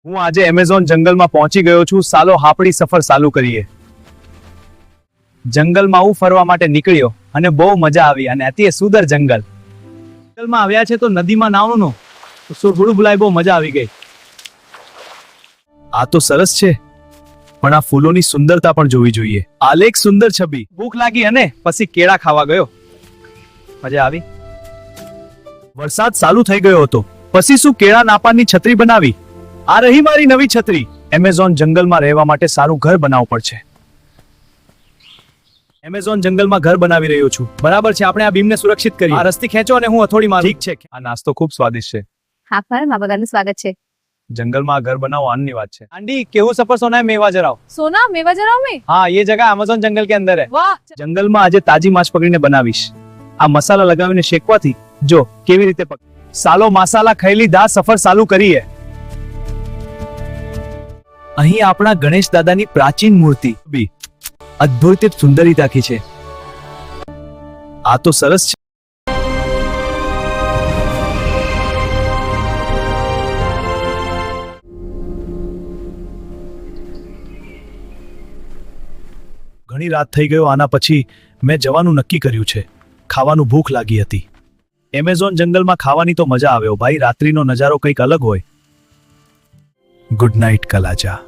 હું આજે એમેઝોન જંગલમાં પહોંચી ગયો છું. સાલો આપણી સફર ચાલુ કરીએ. જંગલમાં હું ફરવા માટે નીકળ્યો અને બહુ મજા આવી. અને અતિ સુંદર જંગલમાં આવ્યા છે તો નદીમાં નાવનું થોડું ભૂલાય, બહુ મજા આવી ગઈ. આ તો સરસ છે, પણ આ ફૂલોની સુંદરતા પણ જોવી જોઈએ. આલેખ સુંદર છબી. ભૂખ લાગી અને પછી કેળા ખાવા ગયો. મજા આવી. વરસાદ ચાલુ થઈ ગયો હતો. પછી શું કેળા નાપાની છત્રી બનાવી. આ રહી મારી નવી છત્રી. એમેઝોન જંગલમાં રહેવા માટે સારું ઘર બનાવવું પડશે. એમેઝોન જંગલમાં ઘર બનાવી રહ્યો છું. બરાબર છે, આપણે આ બીમને સુરક્ષિત કરીએ. આ રસ્તી ખેંચો અને હું હથોડી મારું. ઠીક છે. આ નાસ્તો ખૂબ સ્વાદિષ્ટ છે. हाँ पर माँ बगान स्वागत है। जंगल में घर बनाओ आननी बात है. आंटी केहू सफर सोना है मेवा जराओ. सोना मेवा जराओ में? हाँ, ये जगह अमेज़न जंगल के अंदर है. वाह. जंगल में आज ताजी माछ पकड़ीने बनावीश. आ मसाला लगावीने शेकवाथी जो केवी रीते सालो मसाला खाई लीधा, सफर चालू करीए. અહીં આપણા ગણેશ દાદાની પ્રાચીન મૂર્તિ બી અદ્ભુત સુંદરીતાથી છે. આ તો સરસ છે. ઘણી રાત થઈ ગયો. આના પછી મેં જવાનું નક્કી કર્યું છે. ખાવાનું ભૂખ લાગી હતી. એમેઝોન જંગલમાં ખાવાની તો મજા આવ્યો ભાઈ. રાત્રિનો નજારો કંઈક અલગ હોય. Good night કલાજા.